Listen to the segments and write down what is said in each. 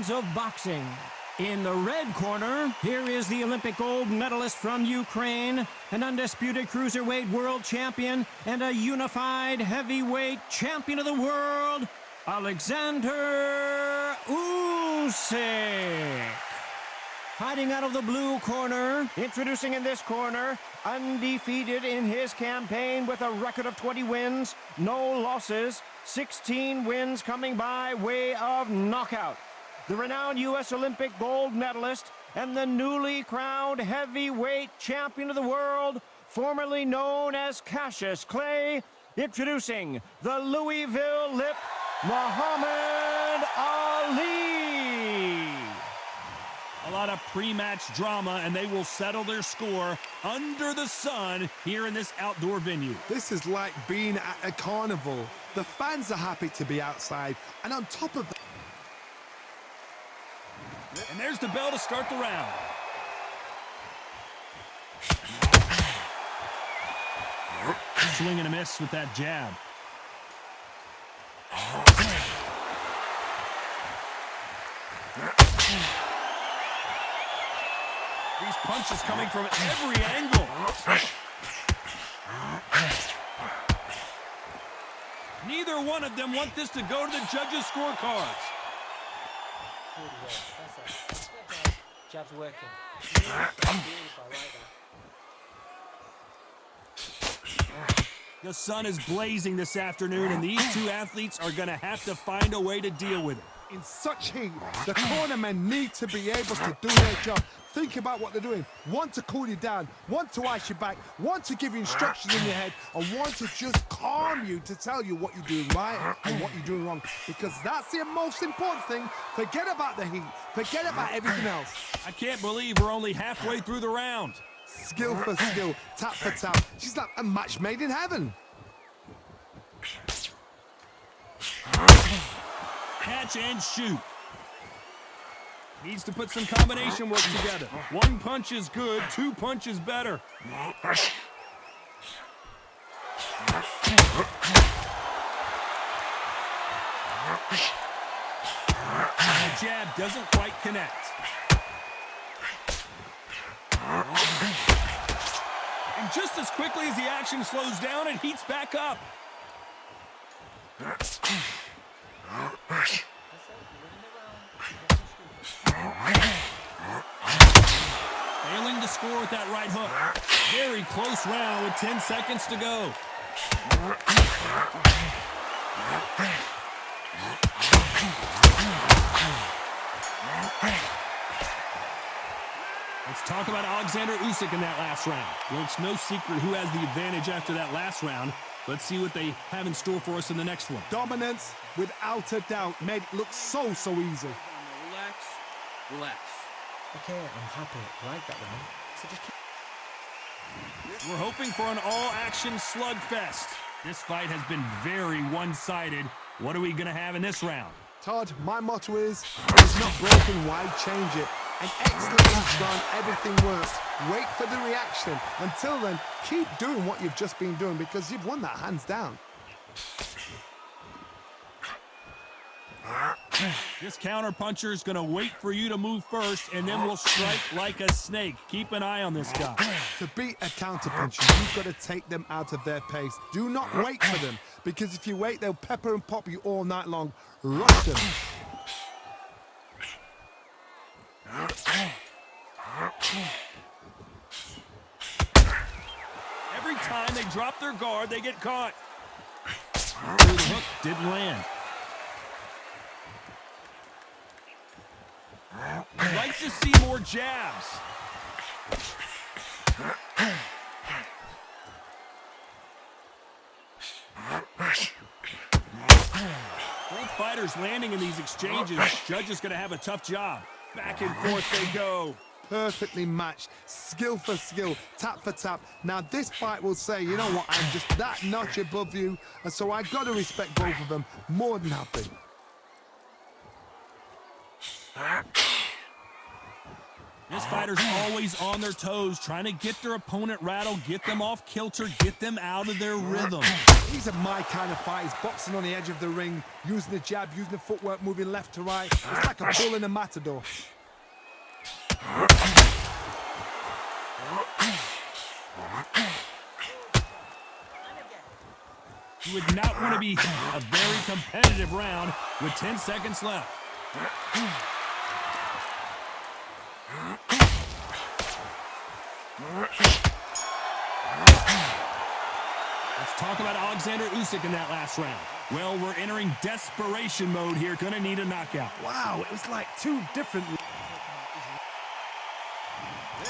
fans of boxing. In the red corner, here is the Olympic gold medalist from Ukraine, an undisputed cruiserweight world champion, and a unified heavyweight champion of the world, Oleksandr Usyk. Fighting out of the blue corner, introducing in this corner, undefeated in his campaign with a record of 20 wins, no losses, 16 wins coming by way of knockout. The renowned U.S. Olympic gold medalist and the newly crowned heavyweight champion of the world, formerly known as Cassius Clay, introducing the Louisville Lip, Muhammad Ali. A lot of pre-match drama, and they will settle their score under the sun here in this outdoor venue. This is like being at a carnival. The fans are happy to be outside, and on top of that... And there's the bell to start the round. Swing and a miss with that jab. These punches coming from every angle. Neither one of them want this to go to the judges' scorecards. Jab's working. The sun is blazing this afternoon, and these two athletes are going to have to find a way to deal with it. In such heat, the cornermen need to be able to do their job. Think about what they're doing. One to cool you down, one to ice you back, one to give you instructions in your head, and one to just calm you to tell you what you're doing right and what you're doing wrong. Because that's the most important thing. Forget about the heat. Forget about everything else. I can't believe we're only halfway through the round. Skill for skill, tap for tap. She's like a match made in heaven. Catch and shoot. Needs to put some combination work together. One punch is good, two punches better. The jab doesn't quite connect. And just as quickly as the action slows down, it heats back up. Failing to score with that right hook. Very close round with 10 seconds to go. Let's talk about Oleksandr Usyk in that last round. Well, it's no secret who has the advantage after that last round. Let's see what they have in store for us in the next one. Dominance, without a doubt, made it look so easy. Relax, relax. Okay, I'm happy. I like that one. So just keep... We're hoping for an all-action slugfest. This fight has been very one-sided. What are we going to have in this round? Todd, my motto is, it's not broken, why change it? An excellent each round, everything works. Wait for the reaction. Until then, keep doing what you've just been doing because you've won that hands down. This counter-puncher is going to wait for you to move first, and then we'll strike like a snake. Keep an eye on this guy. To beat a counter-puncher, you've got to take them out of their pace. Do not wait for them, because if you wait, they'll pepper and pop you all night long. Rush them. Every time they drop their guard, they get caught. Through the hook, didn't land. I'd like to see more jabs. Both fighters landing in these exchanges. Judge is going to have a tough job. Back and forth they go. Perfectly matched, skill for skill, tap for tap. Now this fight will say, you know what, I'm just that notch above you, and so I got to respect both of them more than happy. This fighter's always on their toes, trying to get their opponent rattled, get them off kilter, get them out of their rhythm. These are my kind of fighters, boxing on the edge of the ring, using the jab, using the footwork, moving left to right. It's like a bull in a matador. You would not want to be a very competitive round with 10 seconds left. Let's talk about Oleksandr Usyk in that last round. Well, we're entering desperation mode here. Gonna need a knockout. Wow, it was like two different...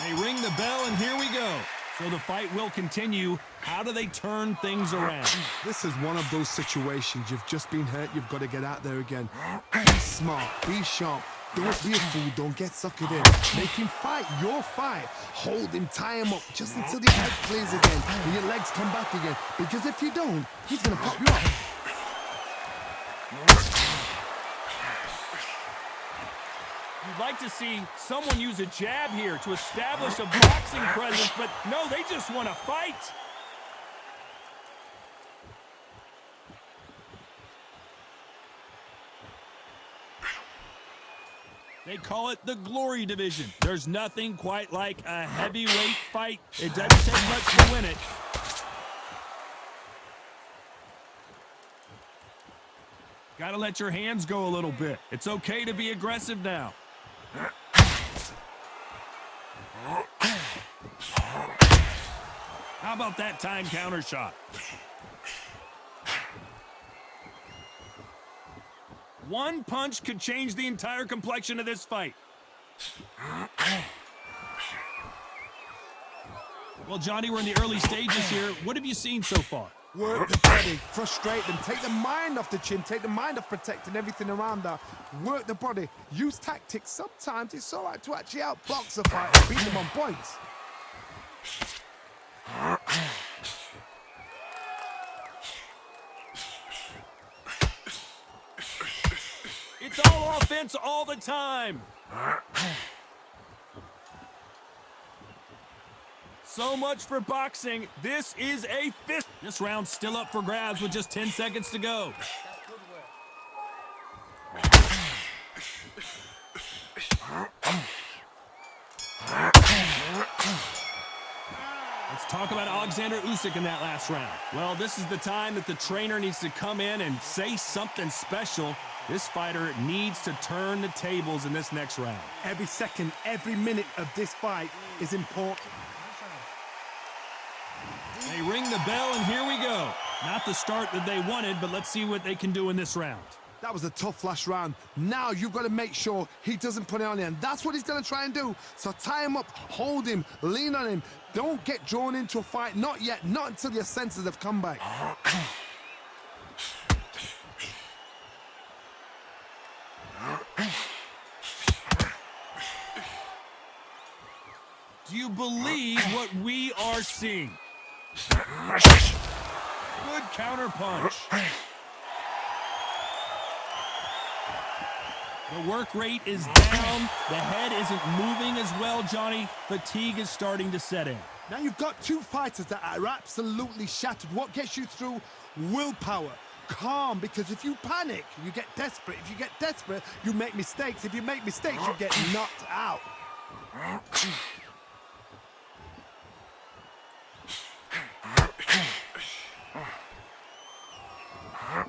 They ring the bell, and here we go. So the fight will continue. How do they turn things around? This is one of those situations. You've just been hurt. You've got to get out there again. Be smart. Be sharp. Don't be a fool. Don't get suckered in. Make him fight your fight. Hold him. Tie him up just until your head clears again and your legs come back again. Because if you don't, he's going to pop you up. You'd like to see someone use a jab here to establish a boxing presence, but no, they just want to fight. They call it the glory division. There's nothing quite like a heavyweight fight. It doesn't take much to win it. Gotta let your hands go a little bit. It's okay to be aggressive now. How about that time counter shot? One punch could change the entire complexion of this fight. Well, Johnny, we're in the early stages here. What have you seen so far? Work the body, frustrate them, take the mind off the chin, take the mind off protecting everything around that. Work the body, use tactics. Sometimes it's all right to actually outbox a fight and beat them on points. It's all offense all the time. So much for boxing. This is a fist. This round's still up for grabs with just 10 seconds to go. Let's talk about Oleksandr Usyk in that last round. Well, this is the time that the trainer needs to come in and say something special. This fighter needs to turn the tables in this next round. Every second, every minute of this fight is important. They ring the bell, and here we go. Not the start that they wanted, but let's see what they can do in this round. That was a tough last round. Now you've got to make sure he doesn't put it on you, and that's what he's going to try and do. So tie him up, hold him, lean on him. Don't get drawn into a fight. Not yet. Not until your senses have come back. Do you believe what we are seeing? Good counter punch. The work rate is down. The head isn't moving as well, Johnny. Fatigue is starting to set in. Now you've got two fighters that are absolutely shattered. What gets you through? Willpower. Calm, because if you panic, you get desperate. If you get desperate, you make mistakes. If you make mistakes, you get knocked out.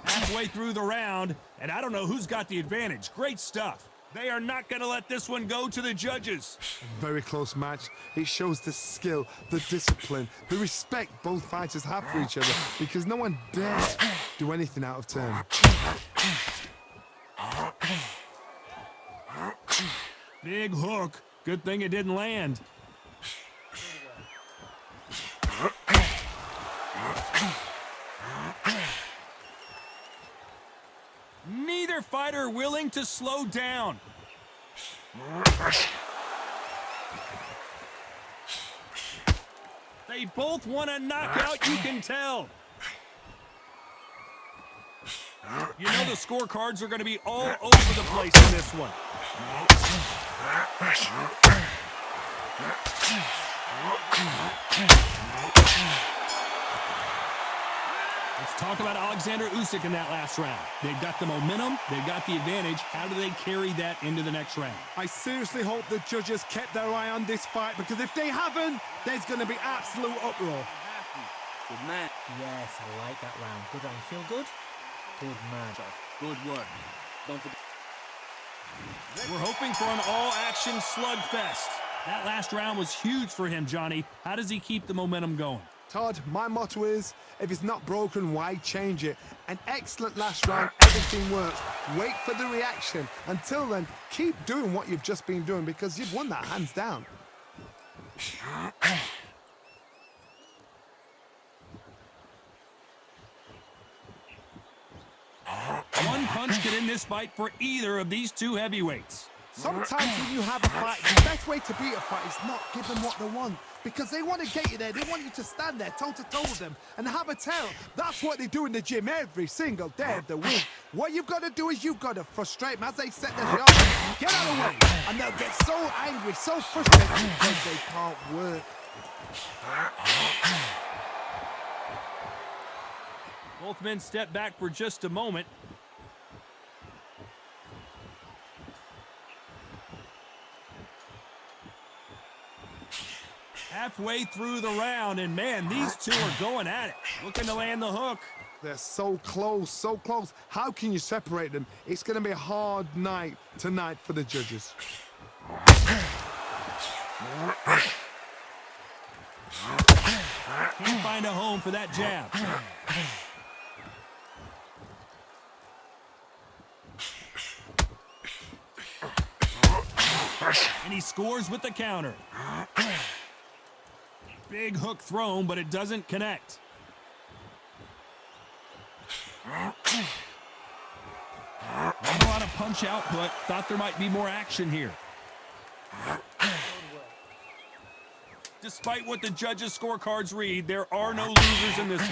Halfway through the round, and I don't know who's got the advantage. Great stuff. They are not going to let this one go to the judges. Very close match. It shows the skill, the discipline, the respect both fighters have for each other, because no one dares do anything out of turn. Big hook. Good thing it didn't land. Neither fighter willing to slow down. They both want a knockout, you can tell. You know the scorecards are going to be all over the place in this one. Let's talk about Oleksandr Usyk in that last round. They've got the momentum, they've got the advantage. How do they carry that into the next round? I seriously hope the judges kept their eye on this fight, because if they haven't, there's going to be absolute uproar. Good man. Yes, I like that round. Good round. Feel good? Good man. Good work. Don't forget. We're hoping for an all-action slugfest. That last round was huge for him, Johnny. How does he keep the momentum going? Todd, my motto is, if it's not broken, why change it? An excellent last round, everything works. Wait for the reaction. Until then, keep doing what you've just been doing, because you've won that hands down. One punch could end this fight for either of these two heavyweights. Sometimes when you have a fight, the best way to beat a fight is not give them what they want. Because they want to get you there. They want you to stand there toe-to-toe with them and have a tell. That's what they do in the gym every single day of the week. What you've got to do is you've got to frustrate them as they set their shot. Get out of the way. And they'll get so angry, so frustrated because they can't work. Both men step back for just a moment. Halfway through the round, and man, these two are going at it, looking to land the hook. They're so close, so close. How can you separate them? It's going to be a hard night tonight for the judges. Can't find a home for that jab. And he scores with the counter. Big hook thrown, but it doesn't connect. Not a lot of punch output. Thought there might be more action here. Despite what the judges' scorecards read, there are no losers in this one.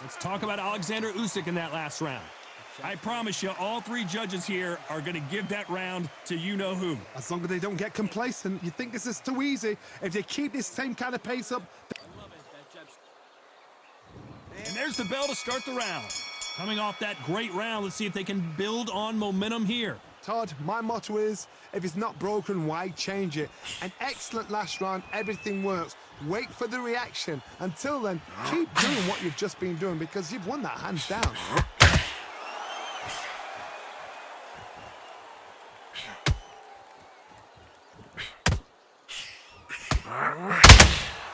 Let's talk about Oleksandr Usyk in that last round. I promise you, all three judges here are going to give that round to you-know-who. As long as they don't get complacent, you think this is too easy. If they keep this same kind of pace up... And there's the bell to start the round. Coming off that great round, let's see if they can build on momentum here. Todd, my motto is, if it's not broken, why change it? An excellent last round, everything works. Wait for the reaction. Until then, keep doing what you've just been doing, because you've won that hands down.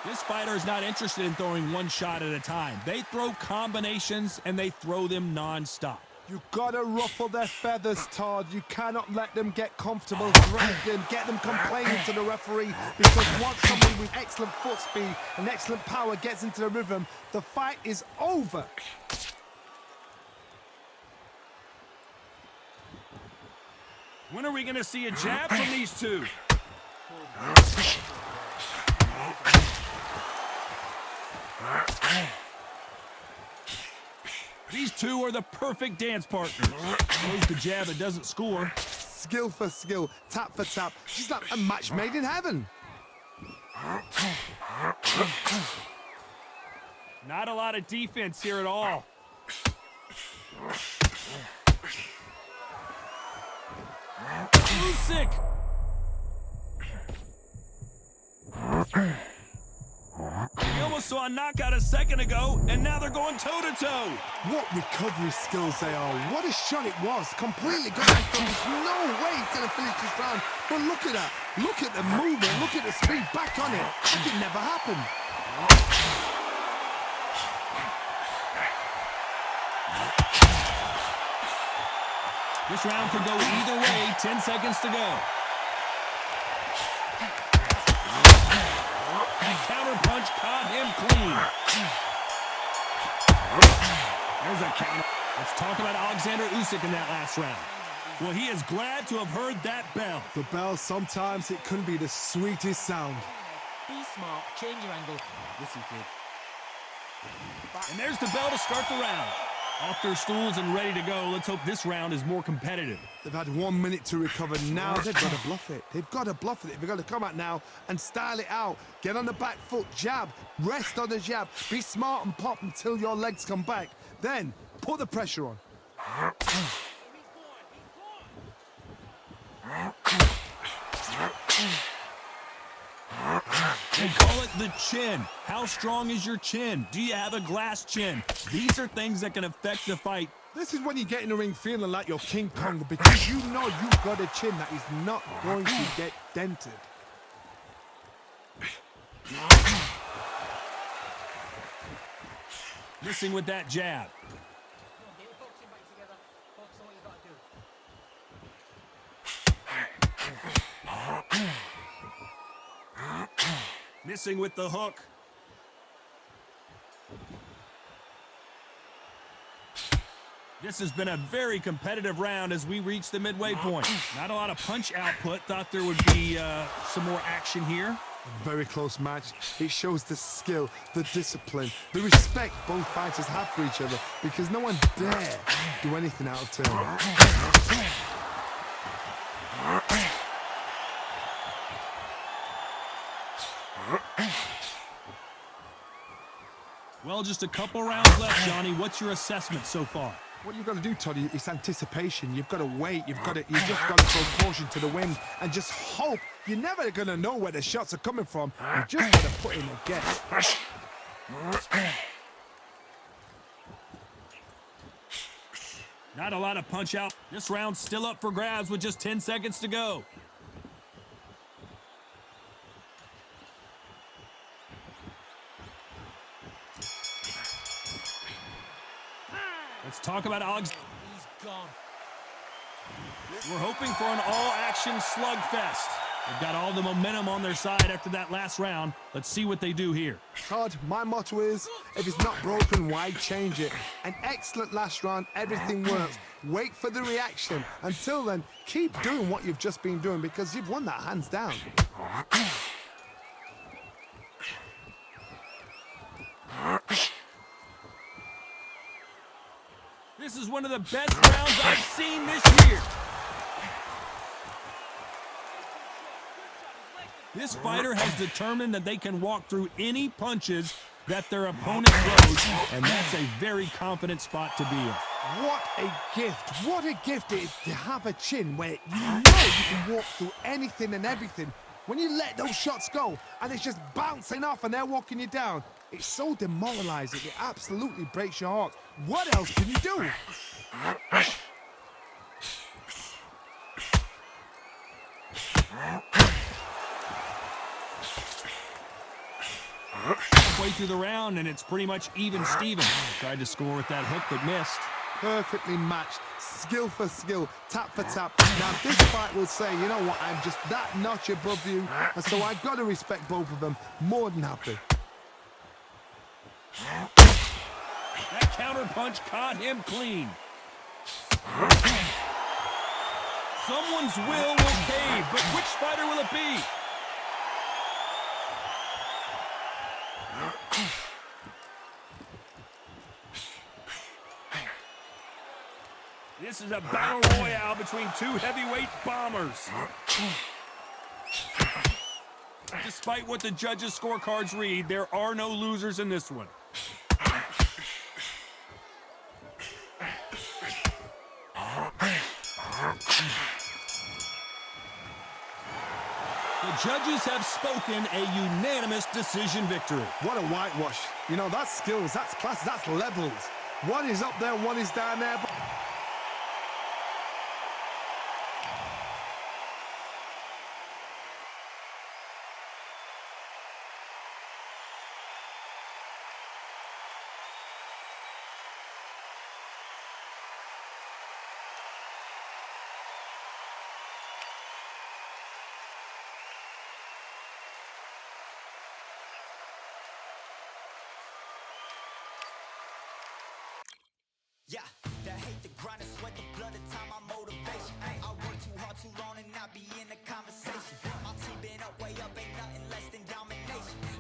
This fighter is not interested in throwing one shot at a time. They throw combinations, and they throw them non-stop. You gotta ruffle their feathers, Todd. You cannot let them get comfortable, drag them, get them complaining to the referee, because once somebody with excellent foot speed and excellent power gets into the rhythm, the fight is over. When are we going to see a jab from these two? These two are the perfect dance partners. Throws the jab that doesn't score. Skill for skill, tap for tap. She's like a match made in heaven. Not a lot of defense here at all. Usyk! We almost saw a knockout a second ago, and now they're going toe-to-toe. What recovery skills they are. What a shot it was. Completely got it from. There's no way he's going to finish this round. But look at that. Look at the movement. Look at the speed. Back on it. Like it never happened. This round could go either way. 10 seconds to go. Counter punch caught him clean. There's a counter. Let's talk about Oleksandr Usyk in that last round. Well, he is glad to have heard that bell. The bell, sometimes it can be the sweetest sound. Be smart, change your angle. Listen, kid. And there's the bell to start the round. Off their stools and ready to go. Let's hope this round is more competitive. They've had 1 minute to recover. Now they've got to bluff it. They've got to bluff it. They've got to come out now and style it out. Get on the back foot, jab, rest on the jab. Be smart and pop until your legs come back. Then put the pressure on. They call it the chin. How strong is your chin? Do you have a glass chin? These are things that can affect the fight. This is when you get in the ring feeling like you're King Kong because you know you've got a chin that is not going to get dented. Missing with that jab. Missing with the hook. This has been a very competitive round as we reach the midway point. Not a lot of punch output. Thought there would be some more action here. Very close match. It shows the skill, the discipline, the respect both fighters have for each other because no one dare do anything out of turn. Well, just a couple rounds left, Johnny. What's your assessment so far? What you've got to do, Toddy, is anticipation. You've got to wait. You just got to throw caution to the wind and just hope. You're never going to know where the shots are coming from. You just got to put in a guess. Not a lot of punch out. This round's still up for grabs with just 10 seconds to go. Let's talk about Oleksandr. He's gone. We're hoping for an all-action slugfest. They've got all the momentum on their side after that last round. Let's see what they do here. Todd, my motto is, if it's not broken, why change it? An excellent last round, everything works. Wait for the reaction. Until then, keep doing what you've just been doing because you've won that hands down. This is one of the best rounds I've seen this year. This fighter has determined that they can walk through any punches that their opponent throws, and that's a very confident spot to be in. What a gift. What a gift it is to have a chin where you know you can walk through anything and everything. When you let those shots go and it's just bouncing off and they're walking you down, it's so demoralizing. It absolutely breaks your heart. What else can you do? Halfway through the round, and it's pretty much even Steven. Tried to score with that hook, but missed. Perfectly matched, skill for skill, tap for tap. Now this fight will say, you know what, I'm just that notch above you, and so I've got to respect both of them. More than happy. That counter punch caught him clean. Someone's will cave, but which fighter will it be? This is a battle royale between two heavyweight bombers. Despite what the judges' scorecards read, there are no losers in this one. The judges have spoken a unanimous decision victory. What a whitewash. You know, that's skills, that's class, that's levels. One is up there, one is down there. Yeah, the hate, the grind, the sweat, the blood, the time, my motivation. I work too hard, too long, and not be in the conversation. My team been up, way up, ain't nothing less than domination.